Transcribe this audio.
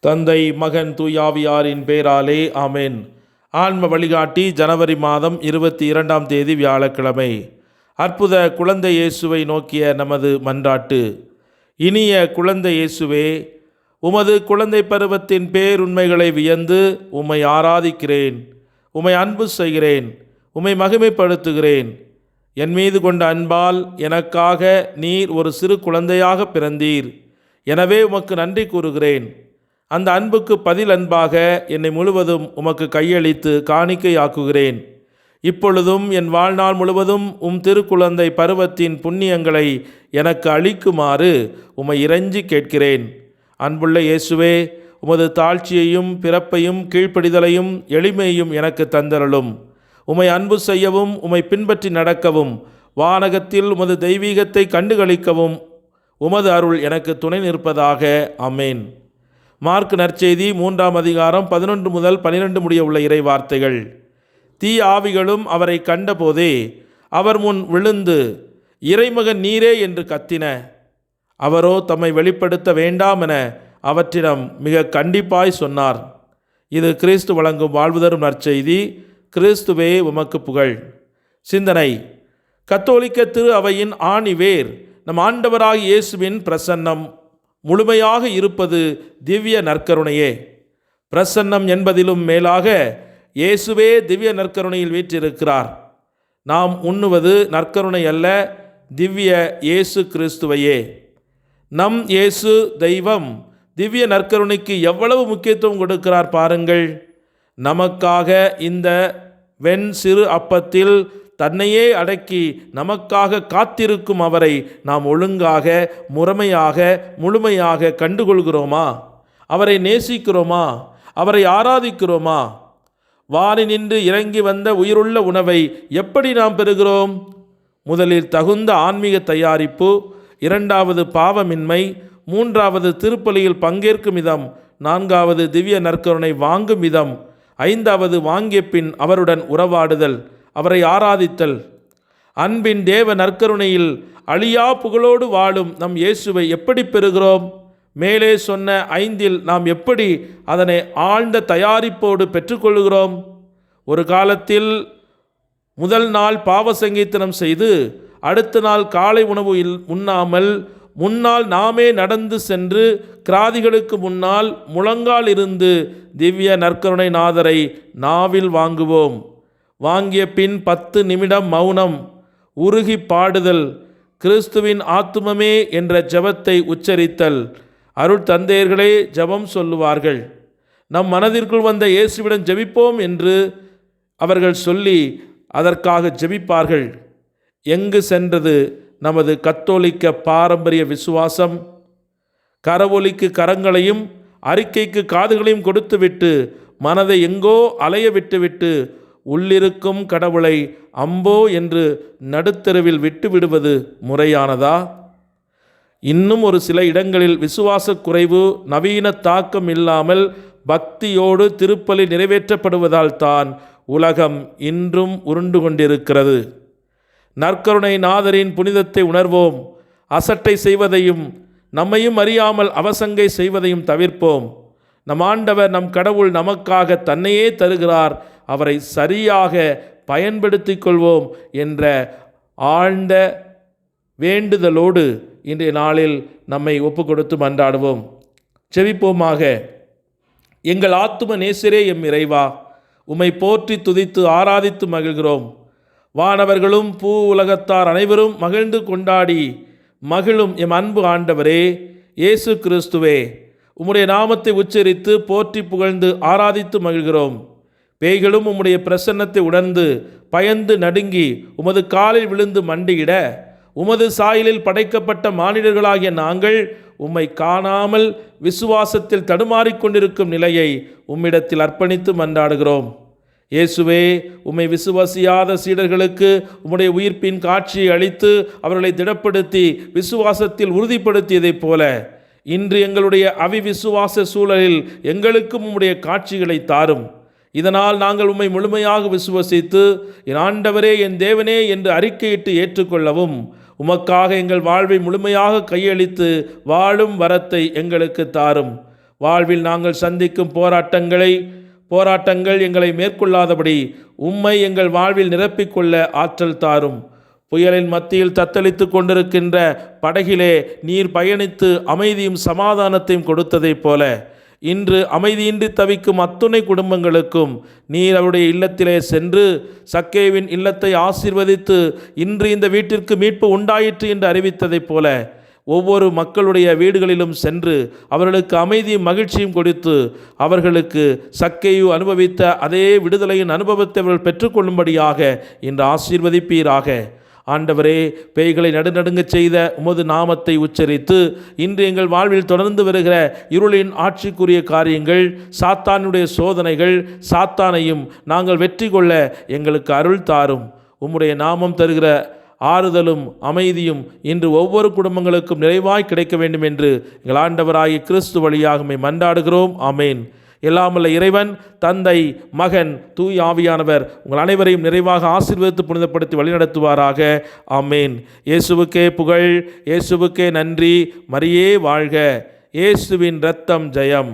தந்தை மகன் தூயாவியாரின் பேராலே ஆமென். ஆன்ம வழிகாட்டி ஜனவரி மாதம் 22ஆம் தேதி வியாழக்கிழமை. அற்புத குழந்தை இயேசுவை நோக்கிய நமது மன்றாட்டு. இனிய குழந்தை இயேசுவே, உமது குழந்தை பருவத்தின் பேருண்மைகளை வியந்து உம்மை ஆராதிக்கிறேன், உம்மை அன்பு செய்கிறேன், உம்மை மகிமைப்படுத்துகிறேன். என் மீது கொண்ட அன்பால் எனக்காக நீர் ஒரு சிறு குழந்தையாக பிறந்தீர். எனவே உமக்கு நன்றி கூறுகிறேன். அந்த அன்புக்கு பதில் அன்பாக என்னை முழுவதும் உமக்கு கையளித்து காணிக்கையாக்குகிறேன். இப்பொழுதும் என் வாழ்நாள் முழுவதும் திருக்குழந்தை பருவத்தின் புண்ணியங்களை எனக்கு அளிக்குமாறு உம்மை இறைஞ்சி கேட்கிறேன். அன்புள்ள இயேசுவே, உமது தாழ்ச்சியையும் பிறப்பையும் கீழ்ப்படிதலையும் எளிமையையும் எனக்கு தந்தருளும். உம்மை அன்பு செய்யவும் உம்மை பின்பற்றி நடக்கவும் வானகத்தில் உமது தெய்வீகத்தை கண்டுகளிக்கவும் உமது அருள் எனக்கு துணை நிற்பதாக. ஆமென். மார்க் நற்செய்தி 3ஆம் அதிகாரம் 11 முதல் 12 முடிய உள்ள இறை வார்த்தைகள். தீ ஆவிகளும் அவரை கண்டபோதே அவர் முன் விழுந்து, இறைமகன் நீரே என்று கத்தின. அவரோ தம்மை வெளிப்படுத்த வேண்டாம் என அவற்றிடம் மிக கண்டிப்பாய் சொன்னார். இது கிறிஸ்து வழங்கும் வாழ்வு தரும் நற்செய்தி. கிறிஸ்துவே உமக்கு புகழ். சிந்தனை. கத்தோலிக்க திரு அவையின் ஆணிவேர் நம் ஆண்டவராகிய இயேசுவின் பிரசன்னம் முழுமையாக இருப்பது திவ்ய நற்கருணையே. பிரசன்னம் என்பதிலும் மேலாக இயேசுவே திவ்ய நற்கருணையில் வீற்றிருக்கிறார். நாம் உண்ணுவது நற்கருணை அல்ல, திவ்ய இயேசு கிறிஸ்துவையே. நம் இயேசு தெய்வம் திவ்ய நற்கருணைக்கு எவ்வளவு முக்கியத்துவம் கொடுக்கிறார் பாருங்கள். நமக்காக இந்த வெண் சிறு அப்பத்தில் தன்னையே அடக்கி நமக்காக காத்திருக்கும் அவரை நாம் ஒழுங்காக, முறைமையாக, முழுமையாக கண்டுகொள்கிறோமா? அவரை நேசிக்கிறோமா? அவரை ஆராதிக்கிறோமா? வானினின்று இறங்கி வந்த உயிருள்ள உணவை எப்படி நாம் பெறுகிறோம்? முதலில் தகுந்த ஆன்மீக தயாரிப்பு, 2வது பாவமின்மை, 3வது திருப்பலியில் பங்கேற்கும் விதம், 4வது திவ்ய நற்கருணை வாங்கும் விதம், 5வது வாங்கிய பின் அவருடன் உறவாடுதல், அவரை ஆராதித்தல். அன்பின் தேவ நற்கருணையில் அழியா புகழோடு வாழும் நம் இயேசுவை எப்படி பெறுகிறோம்? மேலே சொன்ன 5இல் நாம் எப்படி அதனை ஆழ்ந்த தயாரிப்போடு பெற்றுக்கொள்கிறோம்? ஒரு காலத்தில் முதல் நாள் பாவ சங்கீர்த்தனம் செய்து அடுத்த நாள் காலை உணவு உண்ணாமல் முன்னால் நாமே நடந்து சென்று கிராதிகளுக்கு முன்னால் முழங்கால் இருந்து திவ்ய நற்கருணை நாதரை நாவில் வாங்குவோம். வாங்கிய பின் 10 நிமிடம் மௌனம், உருகி பாடுதல், கிறிஸ்துவின் ஆத்துமமே என்ற ஜெபத்தை உச்சரித்தல். அருள் தந்தையர்களே ஜெபம் சொல்லுவார்கள். நம் மனதிற்குள் வந்த இயேசுவிடம் ஜெபிப்போம் என்று அவர்கள் சொல்லி அதற்காக ஜெபிப்பார்கள். எங்கு சென்றது நமது கத்தோலிக்க பாரம்பரிய விசுவாசம்? கரவொலிக்கு கரங்களையும் அறிக்கைக்கு காதுகளையும் கொடுத்துவிட்டு மனதை எங்கோ அலைய விட்டுவிட்டு உள்ளிருக்கும் கடவுளை அம்போ என்று நடுத்தருவில் விட்டுவிடுவது முறையானதா? இன்னும் ஒரு சில இடங்களில் விசுவாச குறைவு, நவீன தாக்கம் இல்லாமல் பக்தியோடு திருப்பலி நிறைவேற்றப்படுவதால் தான் உலகம் இன்றும் உருண்டு கொண்டிருக்கிறது. நற்கருணை நாதரின் புனிதத்தை உணர்வோம். அசட்டை செய்வதையும் நம்மையும் அறியாமல் அவசங்கை செய்வதையும் தவிர்ப்போம். நம் ஆண்டவர், நம் கடவுள் நமக்காக தன்னையே தருகிறார். அவரை சரியாக பயன்படுத்தி கொள்வோம் என்ற ஆழ்ந்த வேண்டுதலோடு இன்றைய நாளில் நம்மை ஒப்பு கொடுத்து மன்றாடுவோம். செவிப்போமாக. எங்கள் ஆத்தும நேசரே எம் இறைவா, உம்மை போற்றி துதித்து ஆராதித்து மகிழ்கிறோம். வானவர்களும் பூ உலகத்தார் அனைவரும் மகிழ்ந்து கொண்டாடி மகிழும் எம் அன்பு ஆண்டவரே இயேசு கிறிஸ்துவே, உம்முடைய நாமத்தை உச்சரித்து போற்றி புகழ்ந்து ஆராதித்து மகிழ்கிறோம். பேய்களும் உம்முடைய பிரசன்னத்தை உணர்ந்து பயந்து நடுங்கி உமது காலில் விழுந்து மண்டியிட, உமது சாயலில் படைக்கப்பட்ட மானிடர்களாகிய நாங்கள் உம்மை காணாமல் விசுவாசத்தில் தடுமாறிக்கொண்டிருக்கும் நிலையை உம்மிடத்தில் அர்ப்பணித்து மன்றாடுகிறோம். இயேசுவே, உம்மை விசுவாசியாத சீடர்களுக்கு உம்முடைய உயிர்ப்பின் காட்சியை அளித்து அவர்களை திடப்படுத்தி விசுவாசத்தில் உறுதிப்படுத்தியதைப் போல இன்று எங்களுடைய அவிவிசுவாச சூழலில் எங்களுக்கும் உம்முடைய காட்சிகளை தாரும். இதனால் நாங்கள் உம்மை முழுமையாக விசுவசித்து என் ஆண்டவரே, என் தேவனே என்று அறிக்கையிட்டு ஏற்றுக்கொள்ளவும் உமக்காக எங்கள் வாழ்வை முழுமையாக கையளித்து வாழும் வரத்தை எங்களுக்கு தாரும். வாழ்வில் நாங்கள் சந்திக்கும் போராட்டங்கள் எங்களை மேற்கொள்ளாதபடி உம்மை எங்கள் வாழ்வில் நிரப்பிக்கொள்ள ஆற்றல் தாரும். புயலின் மத்தியில் தத்தளித்து கொண்டிருக்கின்ற படகிலே நீர் பயணித்து அமைதியும் சமாதானத்தையும் கொடுத்ததைப் போல இன்று அமைதியின்றி தவிக்கும் அத்துணை குடும்பங்களுக்கும் நீர் அவருடைய இல்லத்திலே சென்று சக்கேவின் இல்லத்தை ஆசீர்வதித்து இன்று இந்த வீட்டிற்கு மீட்பு உண்டாயிற்று என்று அறிவித்ததைப் போல ஒவ்வொரு மக்களுடைய வீடுகளிலும் சென்று அவர்களுக்கு அமைதியும் மகிழ்ச்சியும் கொடுத்து அவர்களுக்கு சக்கேயு அனுபவித்த அதே விடுதலையின் அனுபவத்தை அவர்கள் பெற்றுக்கொள்ளும்படியாக இன்று ஆசீர்வதிப்பீராக. ஆண்டவரே, பேய்களை நடுநடுங்கச் செய்த உமது நாமத்தை உச்சரித்து இன்று எங்கள் வாழ்வில் தொடர்ந்து வருகிற இருளின் ஆட்சிக்குரிய காரியங்கள், சாத்தானுடைய சோதனைகள், சாத்தானையும் நாங்கள் வெற்றி கொள்ள எங்களுக்கு அருள் தாரும். உம்முடைய நாமம் தருகிற ஆறுதலும் அமைதியும் இன்று ஒவ்வொரு குடும்பங்களுக்கும் நிறைவாய் கிடைக்க வேண்டும் என்று எங்கள் ஆண்டவராகிய கிறிஸ்து வழியாக உம்மை மன்றாடுகிறோம். ஆமேன். எல்லாமல்ல இறைவன், தந்தை, மகன், தூய் ஆவியானவர் உங்கள் அனைவரையும் நிறைவாக ஆசீர்வதித்து புனிதப்படுத்தி வழிநடத்துவாராக. ஆமேன். இயேசுவுக்கே புகழ், இயேசுவுக்கே நன்றி. மரியே வாழ்க. இயேசுவின் இரத்தம் ஜெயம்.